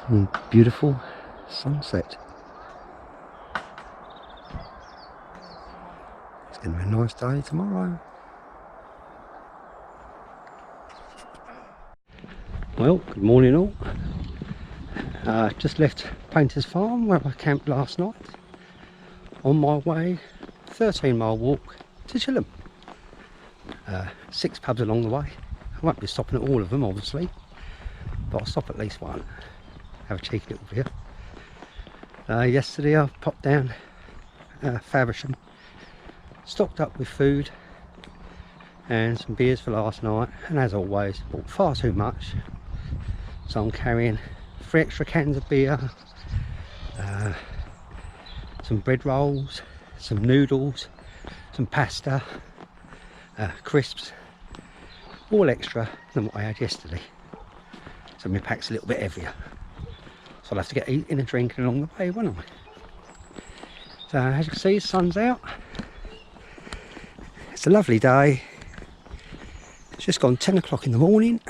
and beautiful sunset. It's going to be a nice day tomorrow. Well, good morning all. Just left Painter's Farm where I camped last night. On my way, 13-mile walk to Chilham. 6 pubs along the way. I won't be stopping at all of them obviously, but I'll stop at least one. Have a cheeky little beer. Yesterday I popped down Faversham, stocked up with food and some beers for last night, and as always bought far too much, so I'm carrying 3 extra cans of beer, some bread rolls, some noodles, some pasta, crisps, all extra than what I had yesterday, so my pack's a little bit heavier, so I'll have to get eating and drinking along the way, won't I? So as you can see, the sun's out. It's a lovely day. It's just gone 10 o'clock in the morning.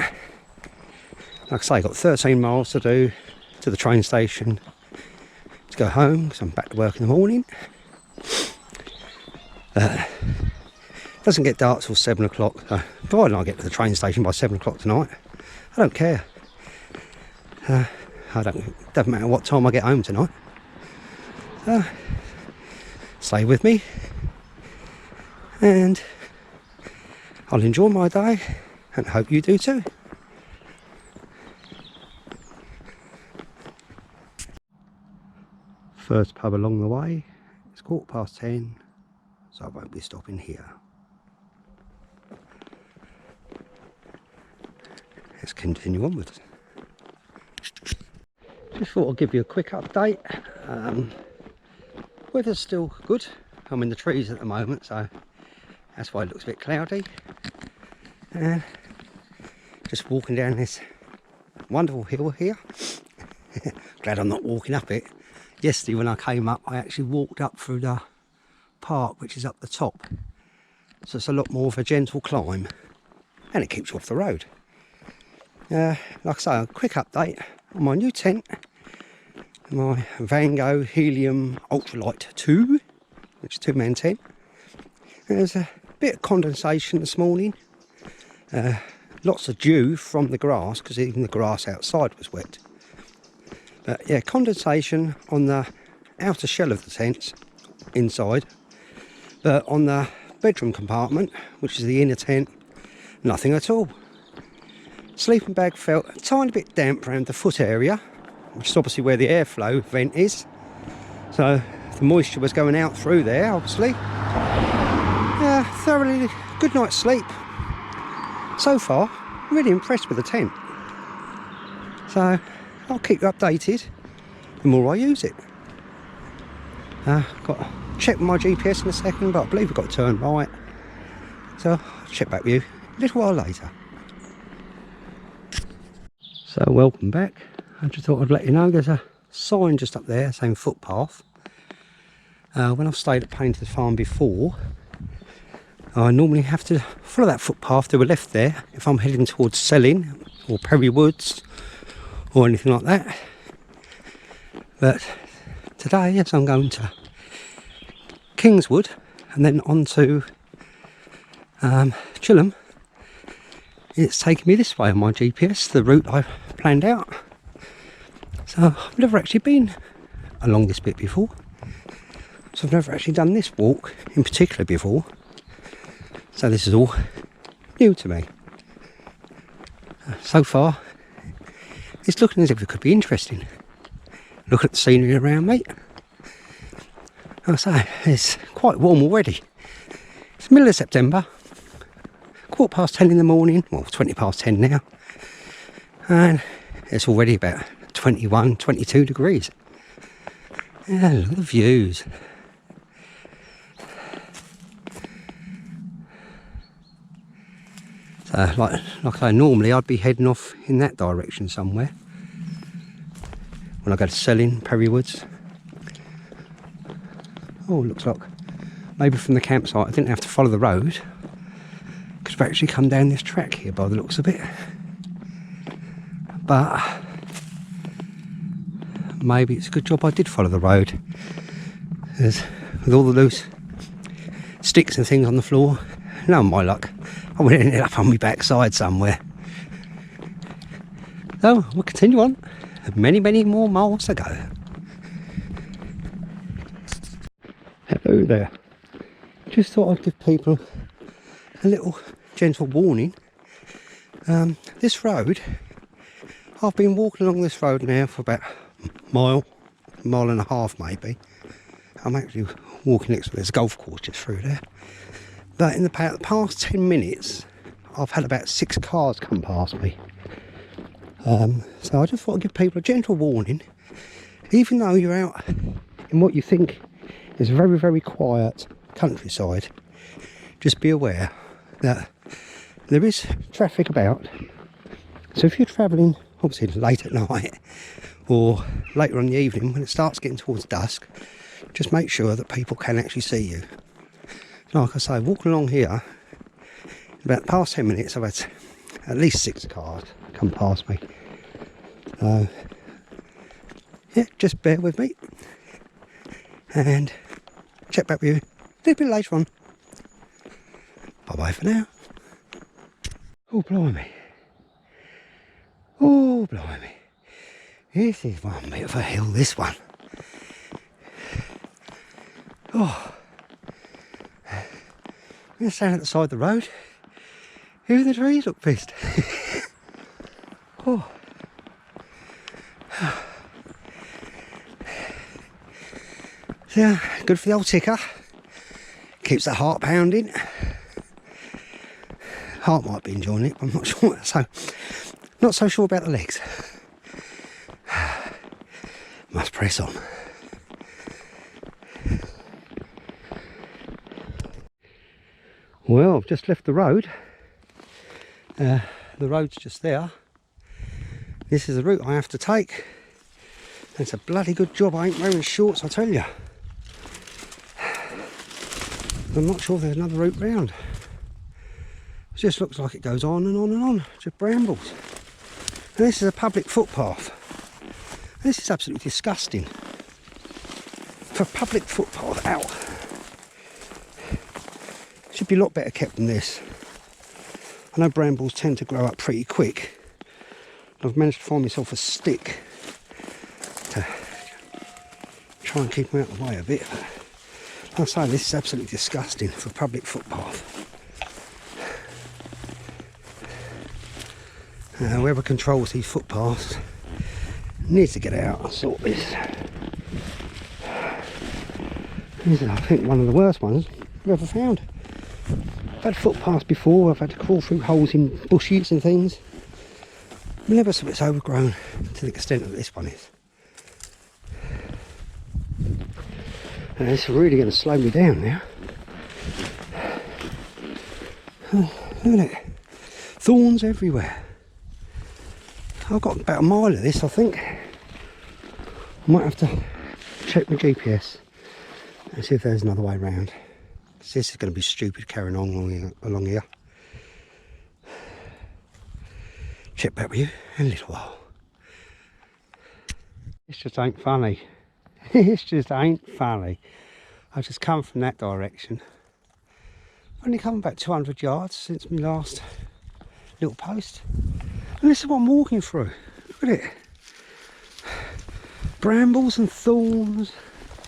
Like I say, I've got 13 miles to do to the train station to go home, because I'm back to work in the morning. Doesn't get dark till 7 o'clock, so provided I get to the train station by 7 o'clock tonight, I don't care. Doesn't matter what time I get home tonight. Stay with me and I'll enjoy my day, and hope you do too. First pub along the way. It's 10:15, so I won't be stopping here. Let's continue onwards. Just thought I'd give you a quick update. Weather's still good. I'm in the trees at the moment, so that's why it looks a bit cloudy. And just walking down this wonderful hill here. Glad I'm not walking up it. Yesterday when I came up, I actually walked up through the park, which is up the top. So it's a lot more of a gentle climb, and it keeps you off the road. Like I say, a quick update on my new tent. My Van Gogh Helium Ultralight 2, which is a 2-man tent. There's a bit of condensation this morning. Lots of dew from the grass, because even the grass outside was wet. But yeah, condensation on the outer shell of the tent inside, but on the bedroom compartment, which is the inner tent, nothing at all. Sleeping bag felt a tiny bit damp around the foot area, which is obviously where the airflow vent is, so the moisture was going out through there obviously. Thoroughly good night's sleep so far. Really impressed with the tent, so I'll keep you updated the more I use it. Got to check my GPS in a second, but I believe we've got to turn right, so I'll check back with you a little while later. So welcome back. I just thought I'd let you know there's a sign just up there saying footpath. When I've stayed at Painter's Farm before, I normally have to follow that footpath to the left there if I'm heading towards Selling or Perry Woods or anything like that. But today, as I'm going to Kingswood and then on to Chilham, it's taking me this way on my GPS, the route I've planned out. So I've never actually been along this bit before, so I've never actually done this walk in particular before, so this is all new to me. So far it's looking as if it could be interesting. Look at the scenery around me. Like I say, it's quite warm already. It's middle of September, 10:15 in the morning, well 10:20 now, and it's already about 21, 22 degrees. Yeah, look at the views. So like I normally I'd be heading off in that direction somewhere when I go to Selling, Perry Woods. Oh, looks like maybe from the campsite I didn't have to follow the road, because I've actually come down this track here by the looks of it. But maybe it's a good job I did follow the road. There's, with all the loose sticks and things on the floor, no my luck, I would have ended up on my backside somewhere. So we'll continue on, many more miles to go. Hello there. Just thought I'd give people a little gentle warning. This road, I've been walking along this road now for about a mile and a half maybe. I'm actually walking next to this golf course just through there. But in the past 10 minutes, I've had about 6 cars come past me. So I just thought I'd give people a gentle warning. Even though you're out in what you think is a very quiet countryside, just be aware that there is traffic about. So if you're travelling obviously late at night or later in the evening when it starts getting towards dusk, just make sure that people can actually see you. Like I say, walking along here, about the past 10 minutes I've had at least 6 cars come past me. Yeah, just bear with me and check back with you a little bit later on. Bye bye for now. Oh blimey. Oh blimey. This is one bit of a hill, this one. Oh. I'm going to stand at the side of the road. Even the trees look pissed. Oh. So, yeah, good for the old ticker. Keeps the heart pounding. Heart might be enjoying it, but I'm not sure. So, not so sure about the legs. Must press on. Well, I've just left the road. The road's just there. This is the route I have to take. It's a bloody good job I ain't wearing shorts, I tell you. I'm not sure if there's another route round. It just looks like it goes on and on and on. Just brambles. And this is a public footpath. This is absolutely disgusting. For a public footpath out. Should be a lot better kept than this. I know brambles tend to grow up pretty quick. I've managed to find myself a stick to try and keep them out of the way a bit. But like I say, this is absolutely disgusting for a public footpath. Whoever controls these footpaths needs to get out and sort this. This is, I think, one of the worst ones I've ever found. I've had footpaths before, I've had to crawl through holes in bushes and things. Never so it's overgrown to the extent that this one is. And it's really going to slow me down now. Oh, look at it. Thorns everywhere. I've got about a mile of this, I think. I might have to check my GPS and see if there's another way round. This is going to be stupid carrying on along here. Check back with you in a little while. This just ain't funny. This just ain't funny. I just come from that direction. I've only come about 200 yards since my last little post. And this is what I'm walking through. Look at it. Brambles and thorns.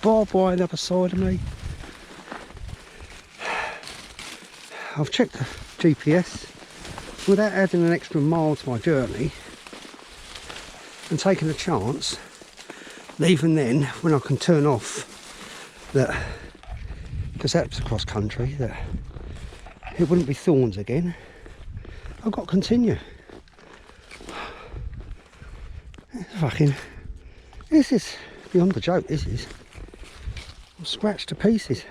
Barbed wire on the other side of me. I've checked the GPS without adding an extra mile to my journey and taking a chance that even then, when I can turn off that, because that's across country, that it wouldn't be thorns again. I've got to continue. This is beyond a joke, this is. I'm scratched to pieces.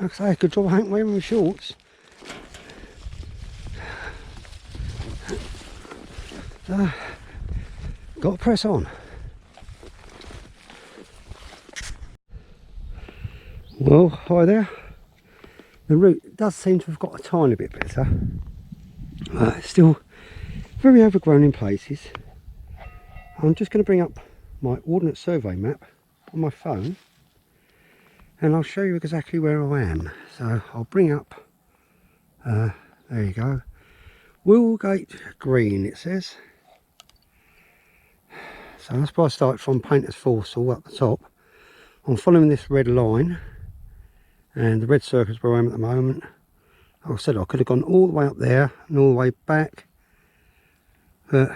Like I say, good job I ain't wearing my shorts. Got to press on. Well, hi there. The route does seem to have got a tiny bit better. It's still very overgrown in places. I'm just going to bring up my Ordnance Survey map on my phone and I'll show you exactly where I am. So I'll bring up, there you go, Willgate Green it says. So that's where I started from, Painters Forstal up the top. I'm following this red line and the red circle is where I am at the moment. Like I said, I could have gone all the way up there and all the way back, but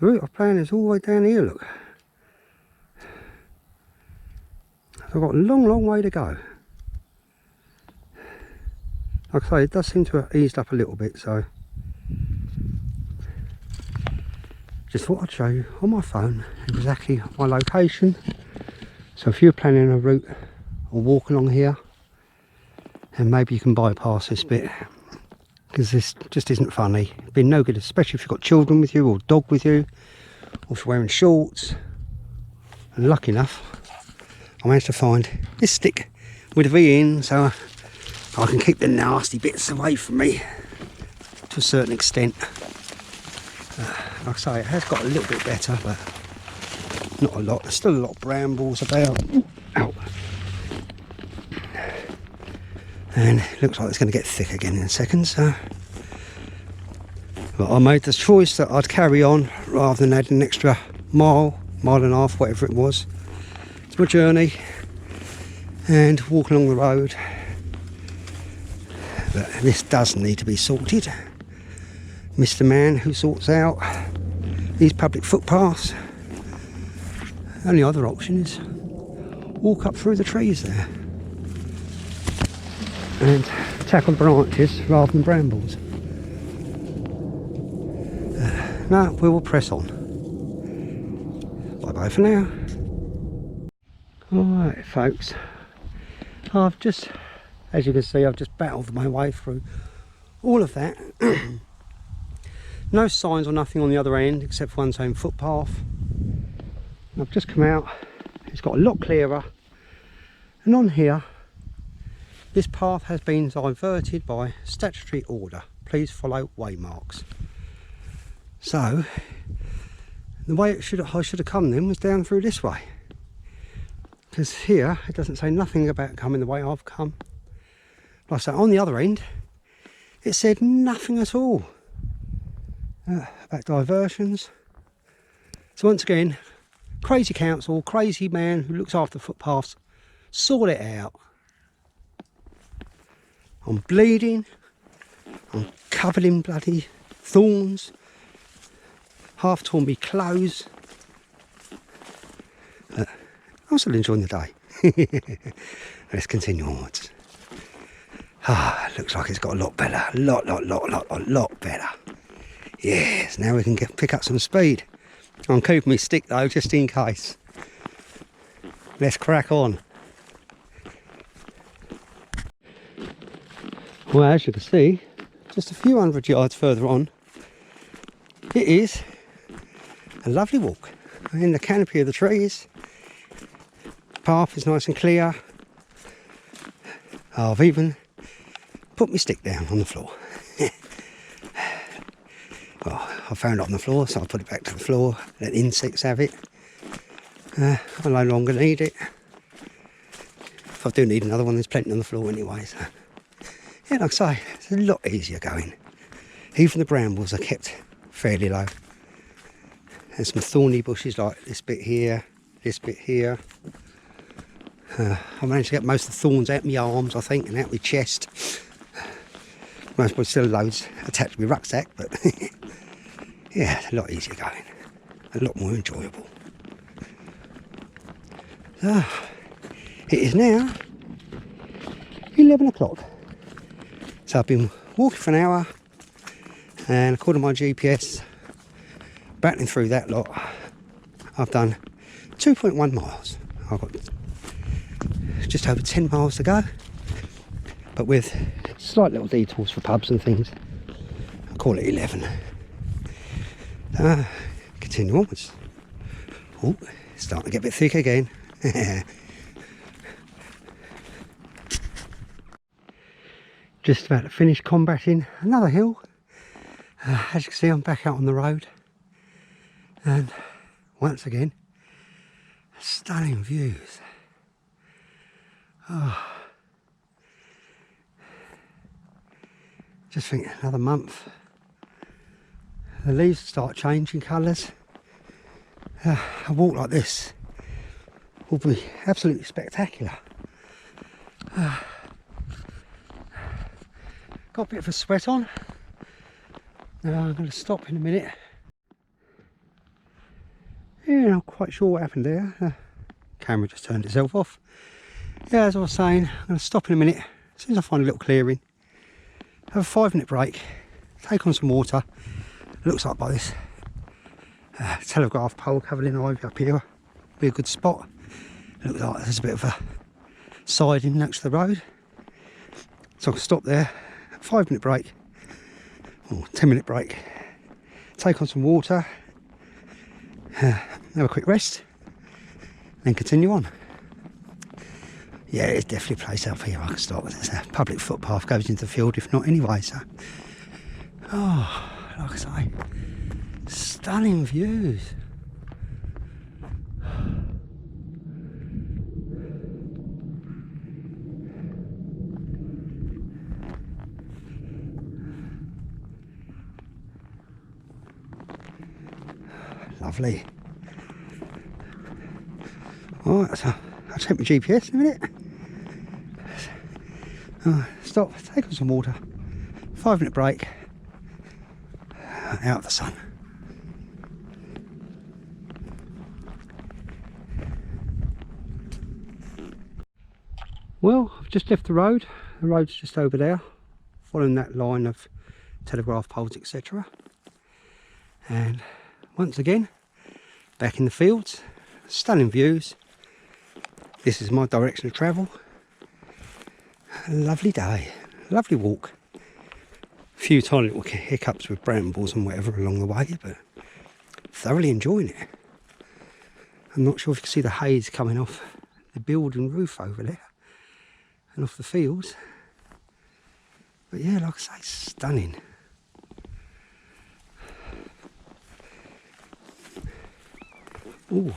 the route I've planned is all the way down here, look. So I've got a long way to go. Like I say, it does seem to have eased up a little bit, so just thought I'd show you on my phone exactly my location. So if you're planning a route or walk along here, and maybe you can bypass this bit, because this just isn't funny. It'd be no good, especially if you've got children with you or dog with you, or if you're wearing shorts. And lucky enough, I managed to find this stick with a V in, so I can keep the nasty bits away from me to a certain extent. Like I say, it has got a little bit better, but not a lot. There's still a lot of brambles about. Ow. And it looks like it's going to get thick again in a second, so but I made the choice that I'd carry on rather than add an extra mile and a half, whatever it was, to my journey and walk along the road. But this does need to be sorted. Mr. Man who sorts out these public footpaths. Only other option is walk up through the trees there and tackle branches rather than brambles. No, we will press on. Bye bye for now. Alright folks, I've just, as you can see, I've just battled my way through all of that. No signs or nothing on the other end except for one saying footpath. I've just come out, it's got a lot clearer, and on here this path has been diverted by statutory order. Please follow waymarks. So the way I should have come then was down through this way, because here it doesn't say nothing about coming the way I've come. Like I say, on the other end it said nothing at all about diversions. So once again, crazy council, crazy man who looks after footpaths, sort it out. I'm bleeding, I'm covered in bloody thorns, half torn me clothes. I'm still enjoying the day. Let's continue onwards. Looks like it's got a lot better, a lot better. Yes, now we can pick up some speed. I'm keeping my stick though, just in case. Let's crack on. Well, as you can see, just a few hundred yards further on, it is a lovely walk in the canopy of the trees. The path is nice and clear. I've even put my stick down on the floor. Well, I found it on the floor, so I'll put it back to the floor, let insects have it. I no longer need it. If I do need another one, there's plenty on the floor anyway. So. Yeah, like I say, it's a lot easier going. Even the brambles are kept fairly low. There's some thorny bushes like this bit here, this bit here. I managed to get most of the thorns out my arms, I think, and out my chest. Most probably still loads attached to my rucksack, but yeah, it's a lot easier going, a lot more enjoyable. So, it is now 11 o'clock. So I've been walking for an hour, and according to my GPS, battling through that lot, I've done 2.1 miles. I've got just over 10 miles to go, but with slight little detours for pubs and things, I'll call it 11. Continue onwards. Oh, it's starting to get a bit thick again. Just about to finish combating another hill. As you can see, I'm back out on the road. And once again, stunning views. Oh, just think another month, the leaves start changing colours. A walk like this will be absolutely spectacular. Got a bit of a sweat on. Now I'm going to stop in a minute. Yeah, not quite sure what happened there. Camera just turned itself off. Yeah, as I was saying, I'm going to stop in a minute as soon as I find a little clearing. Have a 5-minute break, take on some water. It looks like by this telegraph pole covered in ivy up here, be a good spot. It looks like there's a bit of a siding next to the road. So I can stop there, 5-minute break, or 10-minute break, take on some water, have a quick rest, then continue on. Yeah, it's definitely a place up here I can stop. There's a public footpath goes into the field, if not anyway, so. Oh, like I say, stunning views. Lovely. Alright, so I'll check my GPS in a minute. Stop, take on some water, 5-minute break, out of the sun. Well, I've just left the road. The road's just over there, following that line of telegraph poles, etc. And once again, back in the fields, stunning views. This is my direction of travel. A lovely day, lovely walk. A few tiny little hiccups with brambles and whatever along the way, but thoroughly enjoying it. I'm not sure if you can see the haze coming off the building roof over there and off the fields. But yeah, like I say, stunning. Ooh,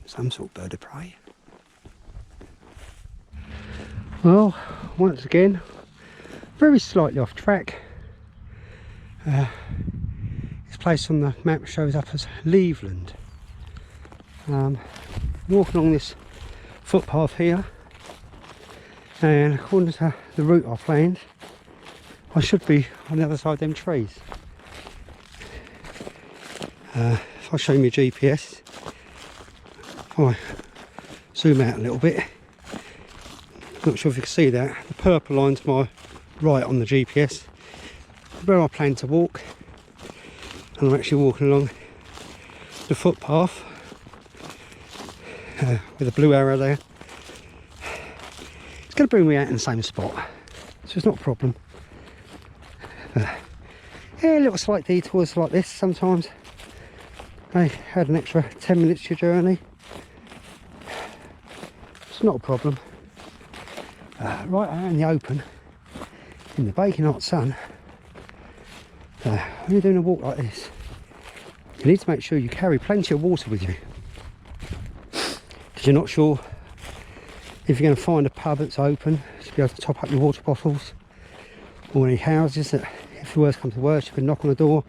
some sort of bird of prey. Well, once again, very slightly off track. This place on the map shows up as Leveland. Walking along this footpath here, and according to the route I planned, I should be on the other side of them trees. If I show you my GPS, if I zoom out a little bit, not sure if you can see that, the purple line's my right on the GPS, where I plan to walk, and I'm actually walking along the footpath with a blue arrow there. It's going to bring me out in the same spot, so it's not a problem. Yeah, little slight detours like this sometimes. I had an extra 10 minutes to your journey. It's not a problem. Right out in the open, in the baking hot sun, when you're doing a walk like this, you need to make sure you carry plenty of water with you, because you're not sure if you're going to find a pub that's open to be able to top up your water bottles, or any houses that, if the worst comes to worst, you can knock on the door,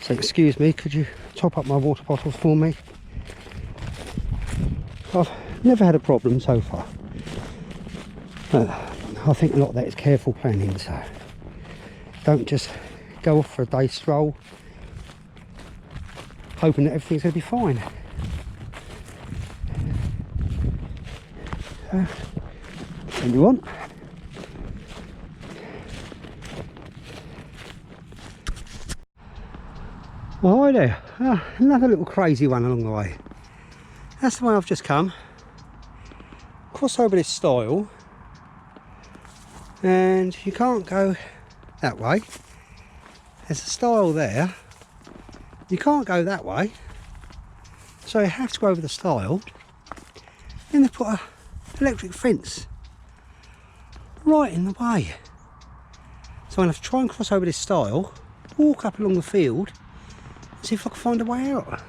say, excuse me, could you top up my water bottles for me? I've never had a problem so far. I think a lot of that is careful planning, so don't just go off for a day stroll hoping that everything's going to be fine. When you want. Oh, hi there. Another little crazy one along the way. That's the way I've just come. Cross over this stile, and you can't go that way. There's a stile there. You can't go that way, so you have to go over the stile. Then they put an electric fence right in the way. So I'm going to have to try and cross over this stile, walk up along the field, see if I can find a way out.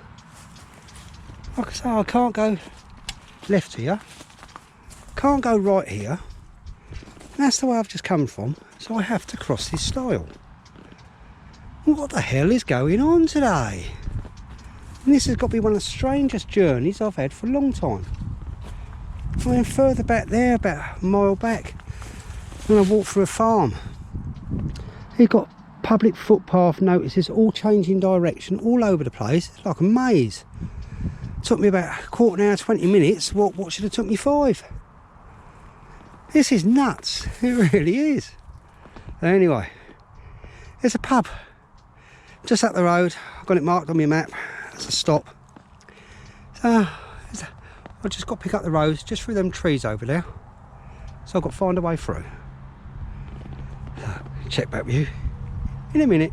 like I say, I can't go left here, can't go right here. That's the way I've just come from, so I have to cross this stile. What the hell is going on today? And this has got to be one of the strangest journeys I've had for a long time. I went further back there, about a mile back, and I walked through a farm. You've got public footpath notices all changing direction all over the place. It's like a maze. Took me about a quarter of an hour, 20 minutes. What should have took me 5? This is nuts. It really is. Anyway, there's a pub just up the road. I've got it marked on my map. It's a stop. So I've just got to pick up the road just through them trees over there. So I've got to find a way through. So, check back with you in a minute.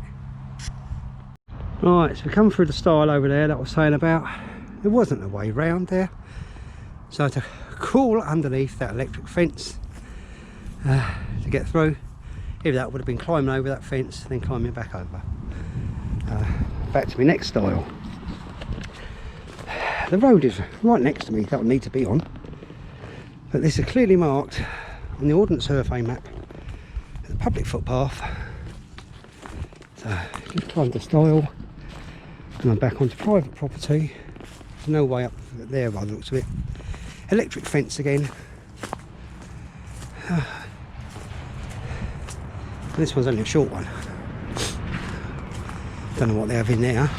Right, so we come through the stile over there that I was saying about. There wasn't a way round there. So I had to crawl underneath that electric fence to get through. If that would have been climbing over that fence, then climbing back over. Back to my next stile. The road is right next to me, that would need to be on. But this is clearly marked on the Ordnance Survey map as a public footpath. So just climb the stile and I'm back onto private property. There's no way up there by the looks of it. Electric fence again. This one's only a short one. Don't know what they have in there.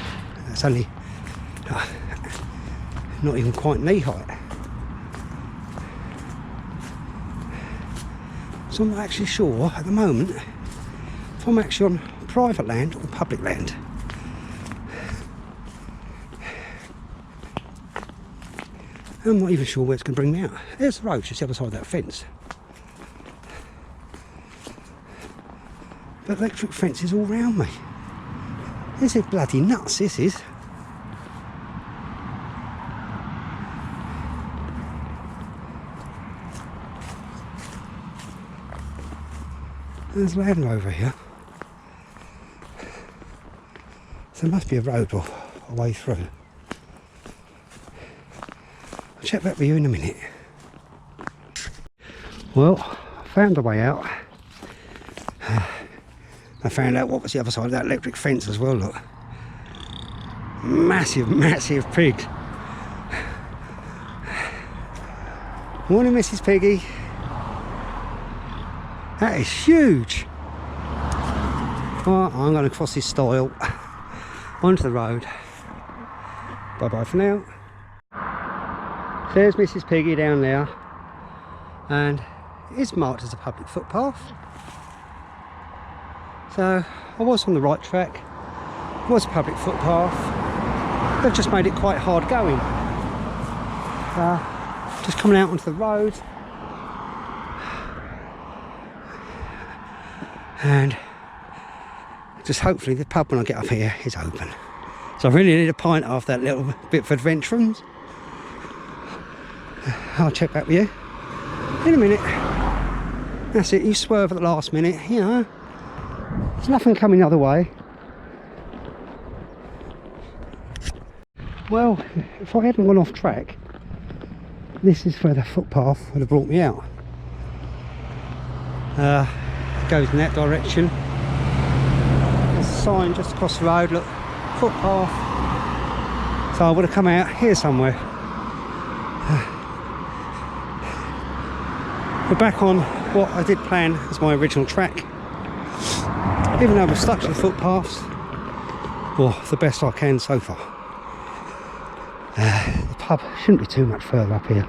It's only not even quite knee height. So I'm not actually sure at the moment if I'm actually on private land or public land. I'm not even sure where it's going to bring me out. There's the road, just the other side of that fence. But electric fences all round me. This is bloody nuts, this is. There's land over here. So there must be a road or a way through. I'll check back with you in a minute. Well, I found a way out. I found out what was the other side of that electric fence as well, look. Massive, massive pig. Morning, Mrs. Piggy. That is huge. Well, I'm going to cross this stile onto the road. Bye bye for now. There's Mrs. Piggy down there, and it's marked as a public footpath. So I was on the right track. It was a public footpath. They've just made it quite hard going. Just coming out onto the road. And just hopefully the pub when I get up here is open. So I really need a pint after that little bit of adventurings. I'll check back with you in a minute. That's it, you swerve at the last minute, you know. There's nothing coming the other way. Well, if I hadn't gone off track, this is where the footpath would have brought me out. It goes in that direction. There's a sign just across the road, look, footpath. So I would have come out here somewhere. We're back on what I did plan as my original track. Even though we're stuck to the footpaths, well, the best I can so far. The pub shouldn't be too much further up here.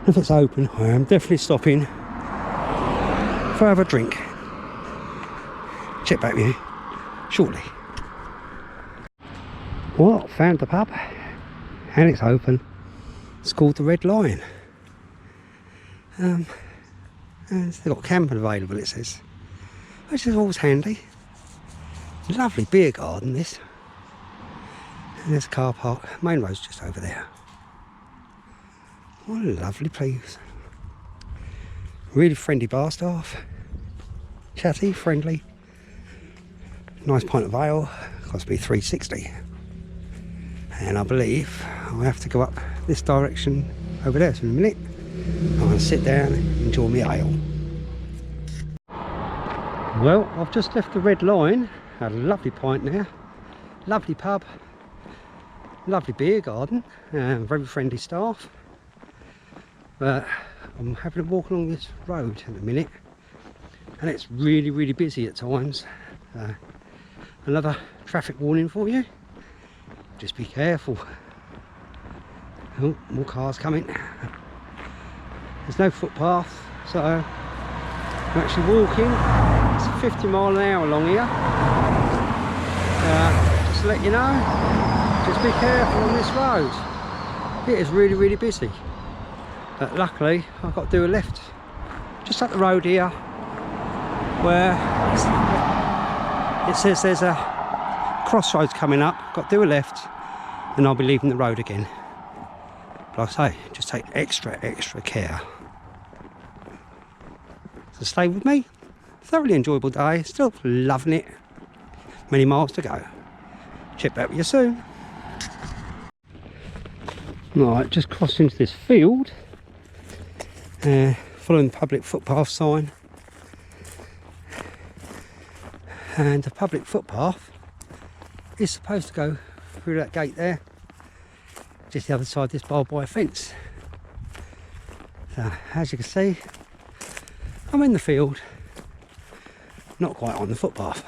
If it's open, I am definitely stopping for have a drink. Check back with you shortly. Well, found the pub and it's open. It's called the Red Lion. And they've got camping available, it says, which is always handy. Lovely beer garden, this. And there's a car park. Main road's just over there. What a lovely place. Really friendly bar staff. Chatty, friendly. Nice pint of ale. Cost me $3.60. And I believe I'll have to go up this direction over there. So in a minute, I'm going to sit down and enjoy my ale. Well, I've just left the Red Lion. Had a lovely pint now. Lovely pub. Lovely beer garden. Very friendly staff. But I'm having a walk along this road in a minute. And it's really, really busy at times. Another traffic warning for you. Just be careful. Oh, more cars coming. There's no footpath, so I'm actually walking. It's 50 miles an hour along here. Just to let you know, just be careful on this road. It is really, really busy. But luckily, I've got to do a left just up the road here, where it says there's a crossroads coming up. Got to do a left, then I'll be leaving the road again. But like I say, just take extra care. So stay with me. Thoroughly enjoyable day. Still loving it. Many miles to go. Check back with you soon. Right, just crossed into this field. Following the public footpath sign. And the public footpath is supposed to go through that gate there, just the other side of this barbed wire fence. So as you can see, I'm in the field, not quite on the footpath.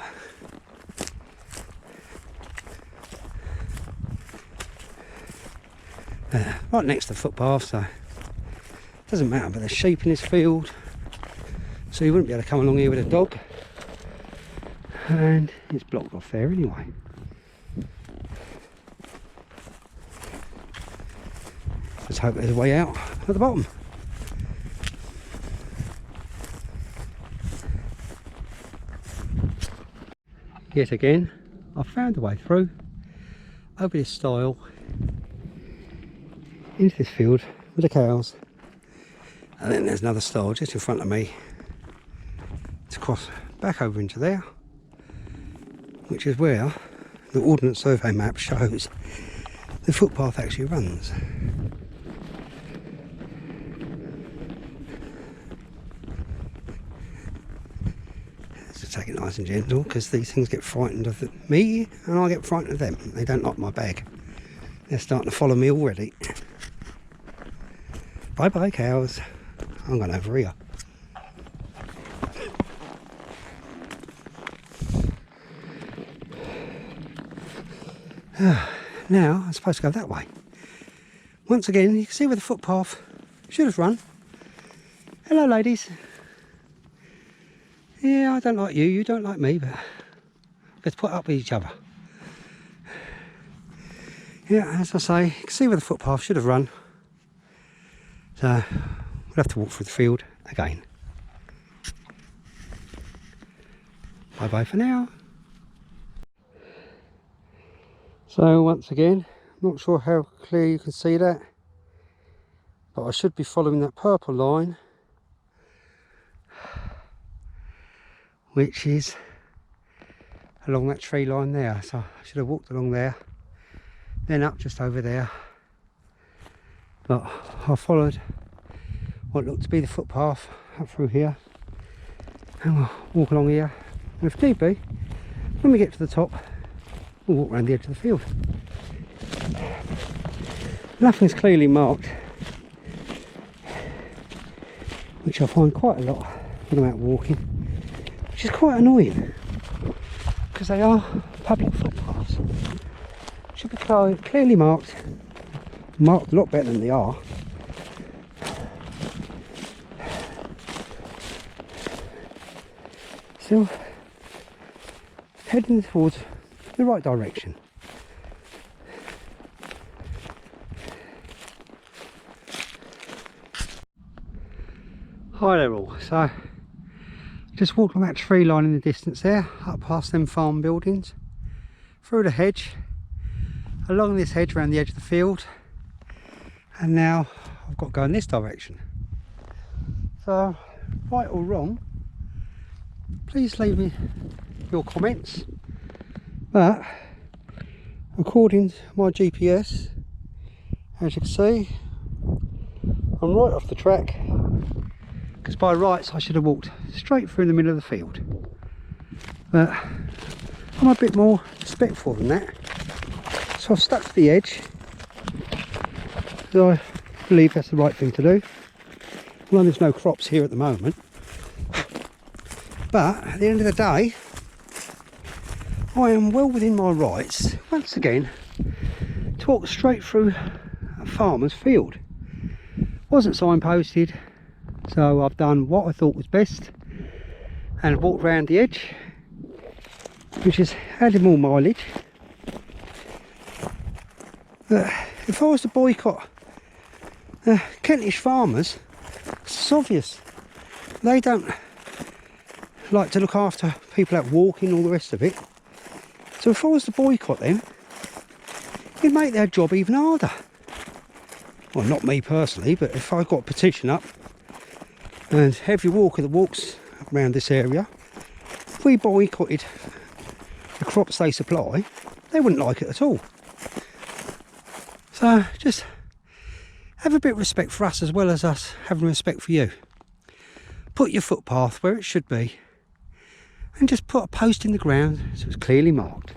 Right next to the footpath, so it doesn't matter, but there's sheep in this field, so you wouldn't be able to come along here with a dog. And it's blocked off there anyway. Let's hope there's a way out at the bottom. Yet again, I've found a way through over this stile into this field with the cows, and then there's another stile just in front of me to cross back over into there, which is where the Ordnance Survey map shows the footpath actually runs. So take it nice and gentle, because these things get frightened of me and I get frightened of them. They don't like my bag. They're starting to follow me already. Bye bye cows. I'm going over here. Now I'm supposed to go that way. Once again, you can see where the footpath should have run. Hello ladies. Yeah, I don't like you, you don't like me, but let's put up with each other. Yeah, as I say, you can see where the footpath should have run. So we'll have to walk through the field again. Bye bye for now. So once again, not sure how clear you can see that, but I should be following that purple line, which is along that tree line there. So I should have walked along there, then up just over there, but I followed what looked to be the footpath up through here, and we'll walk along here, and if need be, when we get to the top, we'll walk around the edge of the field. Nothing's clearly marked, which I find quite a lot when I'm out walking, which is quite annoying, because they are public footpaths. Should be clearly marked a lot better than they are. Still heading towards the right direction. Hi there all. So just walked on that tree line in the distance there, up past them farm buildings, through the hedge, along this hedge around the edge of the field, and now I've got to go in this direction. So right or wrong, please leave me your comments, but According to my GPS, as you can see, I'm right off the track, because by rights I should have walked straight through the middle of the field. But I'm a bit more respectful than that, so I've stuck to the edge. So I believe that's the right thing to do. Well, there's no crops here at the moment, but at the end of the day, I am well within my rights, once again, to walk straight through a farmer's field. Wasn't signposted, so I've done what I thought was best and walked round the edge, which has added more mileage. But if I was to boycott Kentish farmers, it's obvious they don't like to look after people out walking, all the rest of it. So if I was to boycott them, it'd make their job even harder. Well, not me personally, but if I got a petition up and every walker that walks around this area, if we boycotted the crops they supply, they wouldn't like it at all. So just have a bit of respect for us, as well as us having respect for you. Put your footpath where it should be, and just put a post in the ground so it's clearly marked.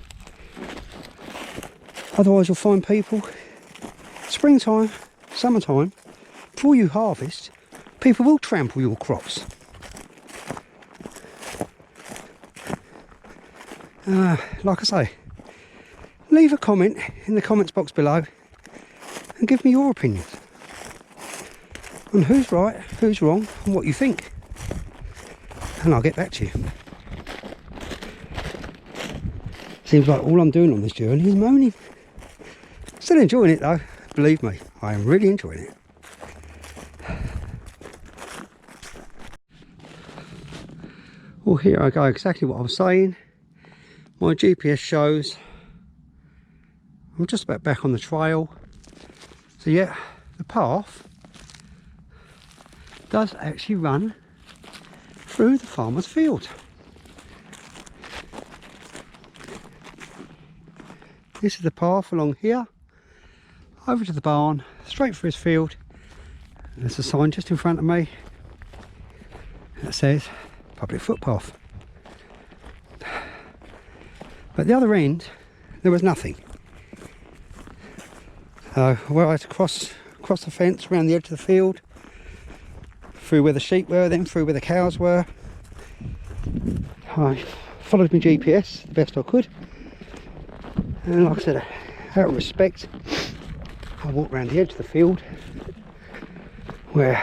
Otherwise you'll find people, springtime, summertime, before you harvest, people will trample your crops. Like I say, leave a comment in the comments box below and give me your opinions on who's right, who's wrong, and what you think, and I'll get back to you. Seems like all I'm doing on this journey is moaning. Still enjoying it though, believe me, I am really enjoying it. Well, here I go, exactly what I was saying. My GPS shows I'm just about back on the trail. So yeah, the path does actually run through the farmer's field. This is the path along here, over to the barn, straight through his field. There's a sign just in front of me that says public footpath. But at the other end, there was nothing. Where I had to cross the fence around the edge of the field, through where the sheep were, then through where the cows were. I followed my GPS the best I could. And like I said, out of respect, I walked around the edge of the field where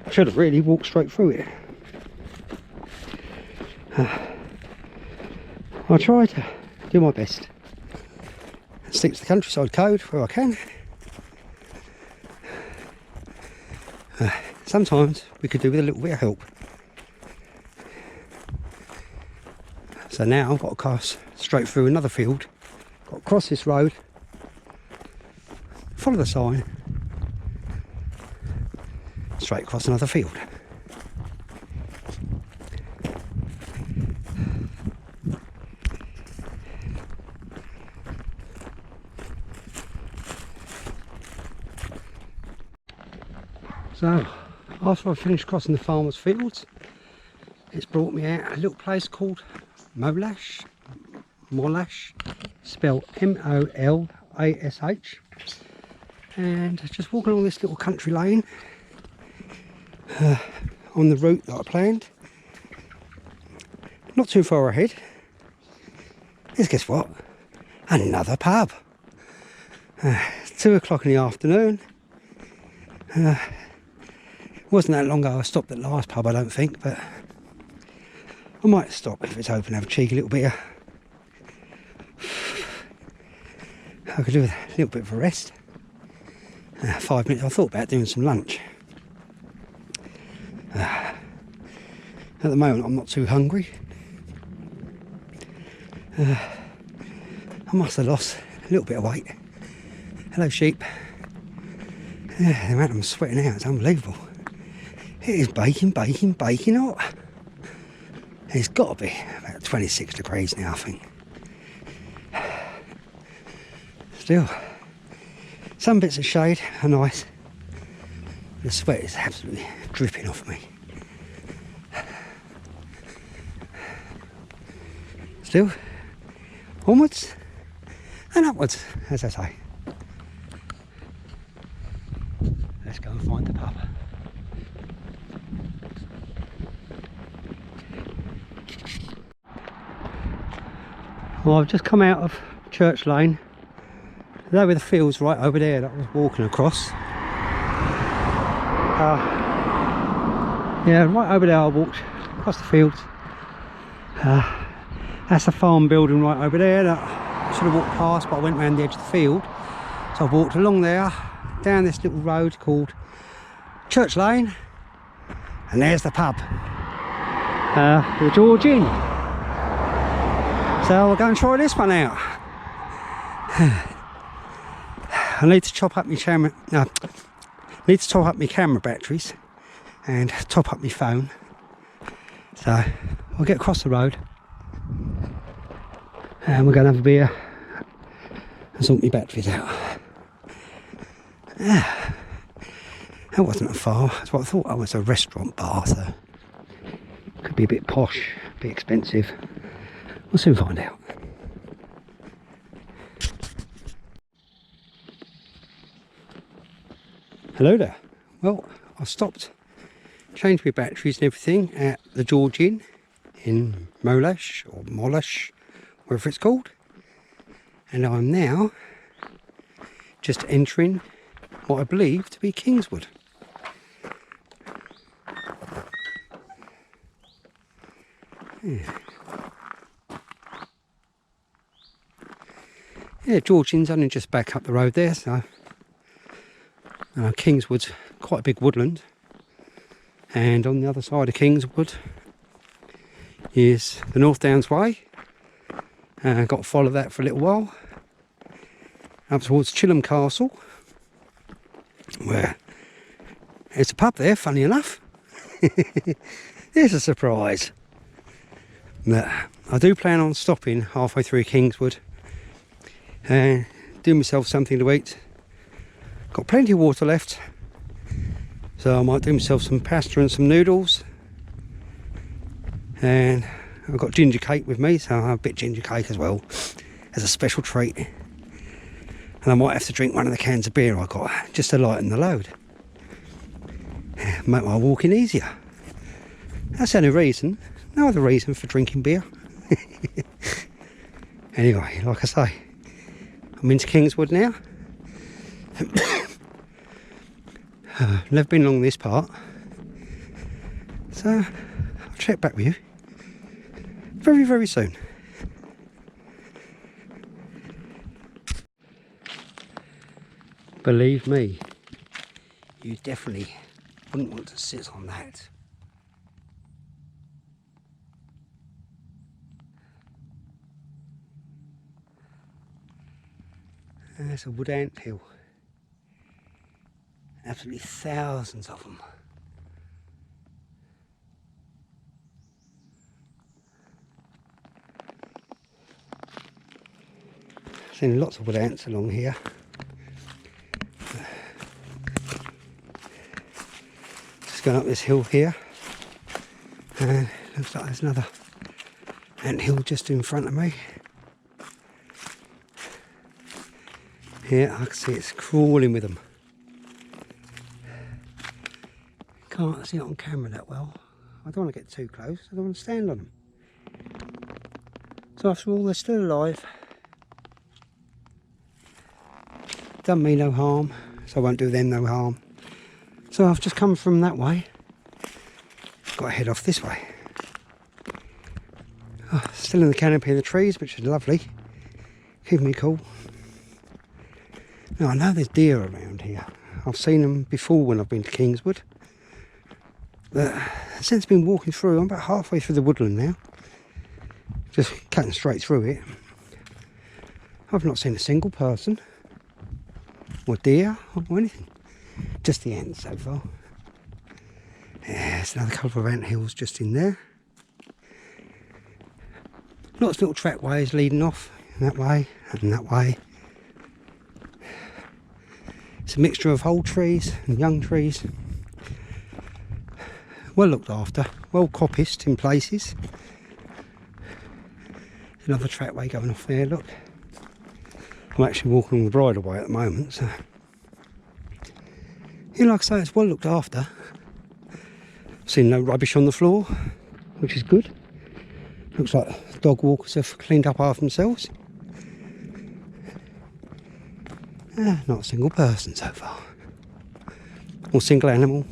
I should have really walked straight through it. I try to do my best and stick to the countryside code where I can. Sometimes we could do with a little bit of help. So now I've got to cross straight through another field, got to cross this road, follow the sign, straight across another field. So after I finished crossing the farmer's fields, it's brought me out a little place called Mollash, spelled M-O-L-A-S-H, and just walking along this little country lane on the route that I planned. Not too far ahead is, guess what, another pub. 2 o'clock in the afternoon. Wasn't that long ago I stopped at the last pub, I don't think, but I might stop if it's open, have a cheeky little bit of, I could do with a little bit of a rest. 5 minutes, I thought about doing some lunch. At the moment I'm not too hungry. I must have lost a little bit of weight. Hello sheep. The amount I'm sweating out is unbelievable. It is baking hot. It's got to be about 26 degrees now, I think. Still, some bits of shade are nice. The sweat is absolutely dripping off me. Still, onwards and upwards, as I say. Let's go and find the pub. Well, I've just come out of Church Lane. There were the fields right over there that I was walking across. Yeah, right over there I walked across the fields. That's a farm building right over there that I should have walked past, but I went round the edge of the field. So I walked along there, down this little road called Church Lane, and there's the pub, the George Inn. So we'll go and try this one out. I need to top up my camera. No, need to top up my camera batteries and top up my phone. So we'll get across the road and we're going to have a beer and sort my batteries out. That wasn't a far. That's what I thought. I was a restaurant bar, so could be a bit posh, a bit expensive. We'll soon find out. Hello there. Well, I stopped, changed my batteries and everything at the George Inn in Molesh or Molesh, whatever it's called. And I'm now just entering what I believe to be Kingswood. Yeah, George Inn's only just back up the road there, so Kingswood's quite a big woodland, and on the other side of Kingswood is the North Downs Way. Got to follow that for a little while up towards Chilham Castle, where there's a pub there, funny enough. There's a surprise. But I do plan on stopping halfway through Kingswood and do myself something to eat. Got plenty of water left, so I might do myself some pasta and some noodles. And I've got ginger cake with me, so I'll have a bit of ginger cake as well as a special treat. And I might have to drink one of the cans of beer I got just to lighten the load, make my walking easier. That's the only reason. No other reason for drinking beer. Anyway, like I say, I'm into Kingswood now. Never been along this part, so I'll check back with you very, very soon. Believe me, you definitely wouldn't want to sit on that. And there's a wood ant hill. Absolutely thousands of them. I've seen lots of wood ants along here. Just going up this hill here, and looks like there's another ant hill just in front of me. Here I can see it's crawling with them. Can't see it on camera that well. I don't want to get too close. I don't want to stand on them. So after all, they're still alive. Done me no harm, so I won't do them no harm. So I've just come from that way. Got to head off this way. Oh, still in the canopy of the trees, which is lovely. Keeping me cool. Now I know there's deer around here. I've seen them before when I've been to Kingswood. But since I've been walking through, I'm about halfway through the woodland now. Just cutting straight through it. I've not seen a single person, or deer, or anything. Just the ants so far. Yeah, there's another couple of ant hills just in there. Lots of little trackways leading off in that way and that way. It's a mixture of old trees and young trees. Well looked after, well coppiced in places. Another trackway going off there, look. I'm actually walking on the bridleway at the moment, so yeah, like I say, it's well looked after. Seen no rubbish on the floor, which is good. Looks like dog walkers have cleaned up after themselves. Not a single person so far, or single animal.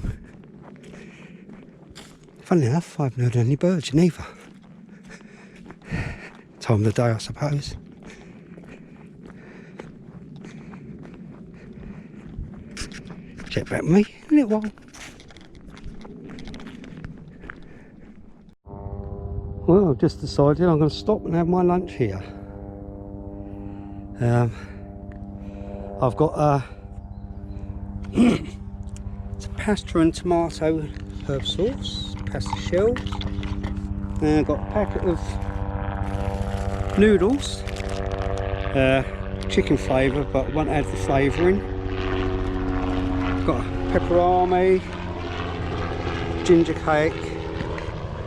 Funny enough, I haven't heard any birds neither. Time of the day, I suppose. Check back with me in a little while. Well, I've just decided I'm going to stop and have my lunch here. I've got it's a pasta and tomato herb sauce, pasta shells. And I've got a packet of noodles, chicken flavour, but won't add the flavouring. Got a pepperami, ginger cake,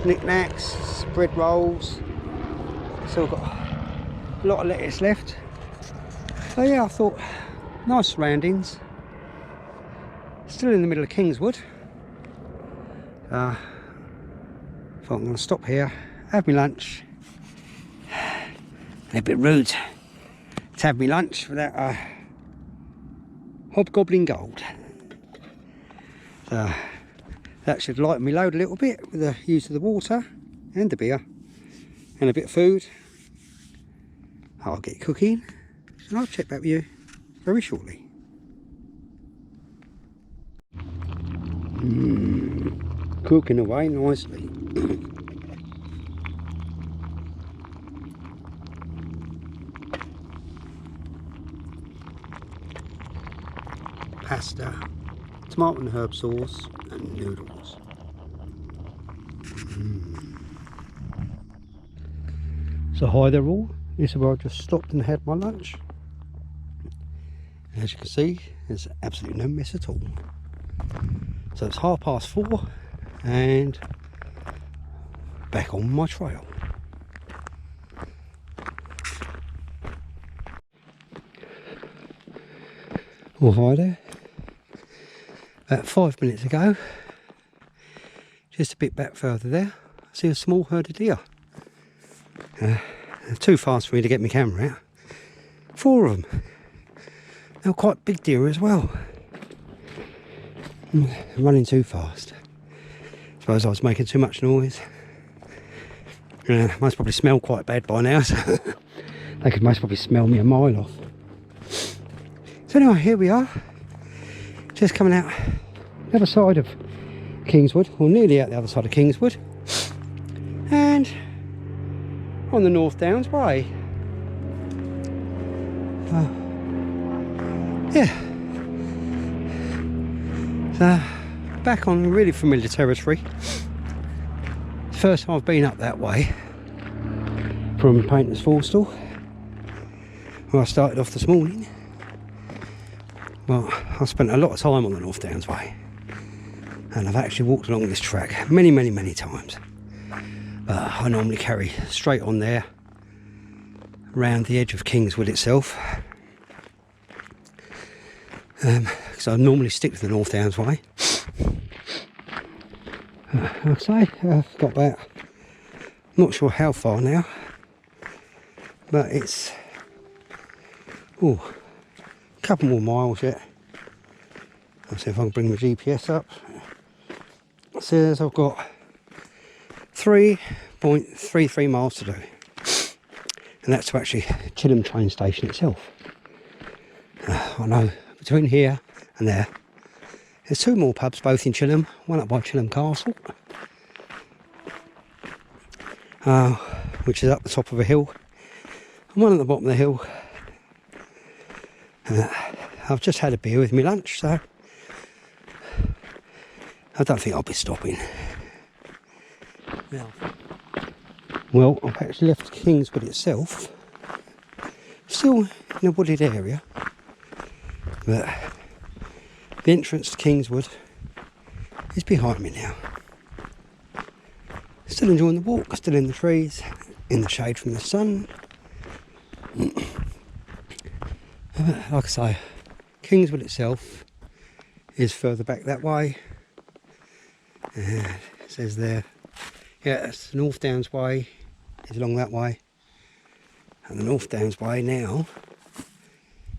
knickknacks, bread rolls. So I've got a lot of lettuce left. So yeah, I thought nice surroundings. Still in the middle of Kingswood. Thought I'm going to stop here, have my lunch. A bit rude to have my lunch without hobgoblin gold. So that should lighten me load a little bit with the use of the water and the beer and a bit of food. I'll get cooking and I'll check back with you very shortly. Cooking away nicely. Pasta, tomato and herb sauce and noodles. So hi there all, this is where I just stopped and had my lunch. As you can see, there's absolutely no mess at all. So it's 4:30 and back on my trail. Well, hi there. About 5 minutes ago, just a bit back further there, I see a small herd of deer. They're too fast for me to get my camera out. 4 of them. They're quite big deer as well. Running too fast. Suppose I was making too much noise. Must probably smell quite bad by now, so they could most probably smell me a mile off. So anyway, here we are. Just coming out the other side of Kingswood, or nearly out the other side of Kingswood. And on the North Downs Way. Yeah. So back on really familiar territory. First time I've been up that way from Painters Forstal, where I started off this morning. Well, I spent a lot of time on the North Downs Way, and I've actually walked along this track many times. But I normally carry straight on there, around the edge of Kingswood itself. So I normally stick to the North Downs Way. Like I say, I've got about, not sure how far now, but it's a couple more miles yet. I'll see if I can bring the GPS up. It says I've got 3.33 miles to do, and that's to actually Chilham train station itself. I know between here and there, there's 2 more pubs, both in Chilham, one up by Chilham Castle, which is up the top of a hill, and one at the bottom of the hill. I've just had a beer with my lunch, so I don't think I'll be stopping. Now, well, I've actually left Kingswood itself, still in a wooded area, but The entrance to Kingswood is behind me now. Still enjoying the walk, still in the trees, in the shade from the sun. Like I say, Kingswood itself is further back that way. It says there, yeah, it's the North Downs Way is along that way. And the North Downs Way now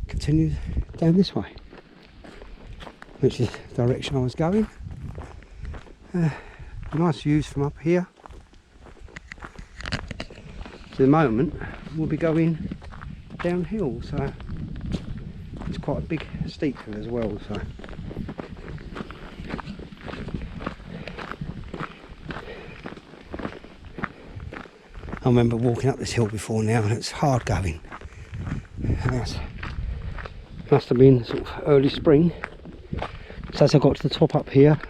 continues down this way, which is the direction I was going. Nice views from up here. At the moment we'll be going downhill, so it's quite a big steep hill as well. So I remember walking up this hill before now, and it's hard going. Must have been sort of early spring. So as I got to the top up here,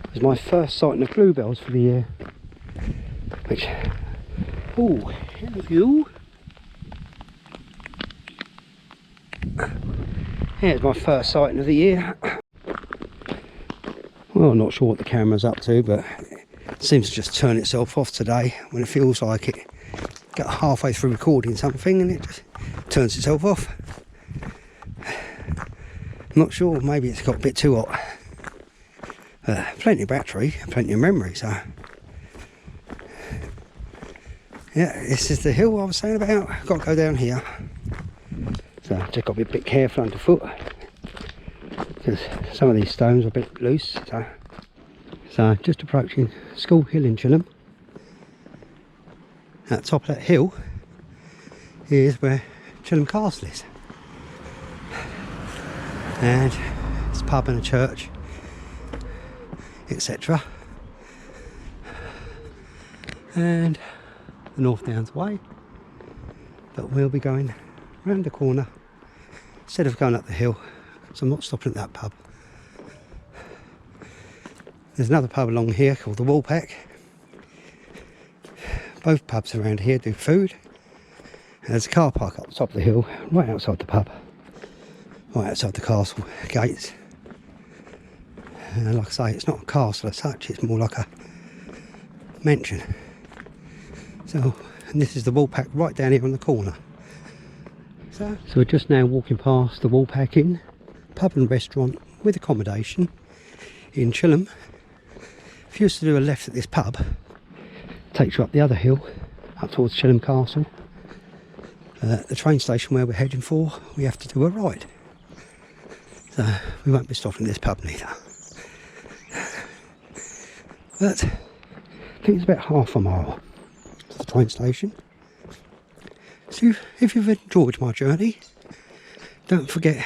it was my first sighting of bluebells for the year. Which, oh, hello you. Yeah, it's my first sighting of the year. Well, I'm not sure what the camera's up to, but it seems to just turn itself off today when it feels like it got halfway through recording something and it just turns itself off. I'm not sure, maybe it's got a bit too hot. Plenty of battery, plenty of memory, so yeah, this is the hill I was saying about. Got to go down here, so just got to be a bit careful underfoot because some of these stones are a bit loose. So just approaching School Hill in Chilham. At the top of that hill is where Chilham Castle is, and it's a pub and a church, etc. And the North Downs Way, but we'll be going round the corner instead of going up the hill, so I'm not stopping at that pub. There's another pub along here called the Woolpack. Both pubs around here do food. And there's a car park up the top of the hill, right outside the pub, right outside the castle gates. And like I say, it's not a castle as such, it's more like a mansion. So, and this is the Woolpack right down here on the corner. So we're just now walking past the Woolpack Inn, pub and restaurant with accommodation in Chilham. If you used to do a left at this pub, it takes you up the other hill, up towards Chilham Castle. The train station where we're heading for, we have to do a right. So we won't be stopping at this pub neither. But I think it's about half a mile to the train station. So if you've enjoyed my journey, don't forget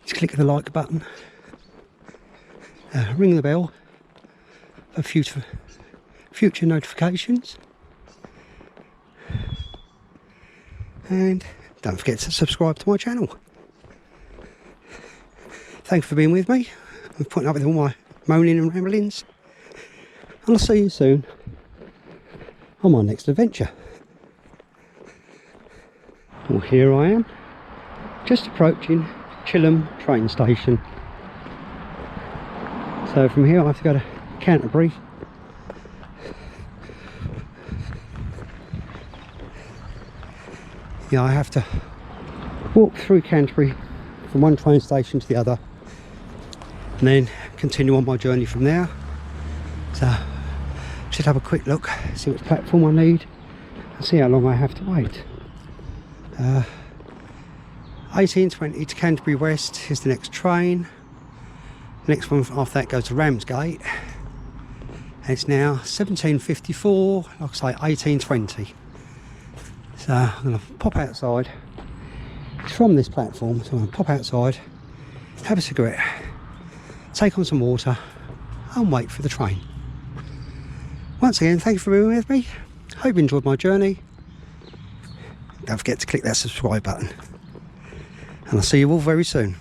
to click the like button, ring the bell for future notifications, and don't forget to subscribe to my channel. Thanks for being with me. I'm putting up with all my moaning and ramblings, and I'll see you soon on my next adventure. Well, here I am, just approaching Chilham train station. So from here I have to go to Canterbury. Yeah, I have to walk through Canterbury from one train station to the other and then continue on my journey from there. So just have a quick look, see which platform I need and see how long I have to wait. 18:20 to Canterbury West is the next train. The next one after that goes to Ramsgate. It's now 17:54, like I say, 18:20. So I'm going to pop outside. It's from this platform, so I'm going to pop outside, have a cigarette, take on some water and wait for the train. Once again, thank you for being with me. Hope you enjoyed my journey. Don't forget to click that subscribe button. And I'll see you all very soon.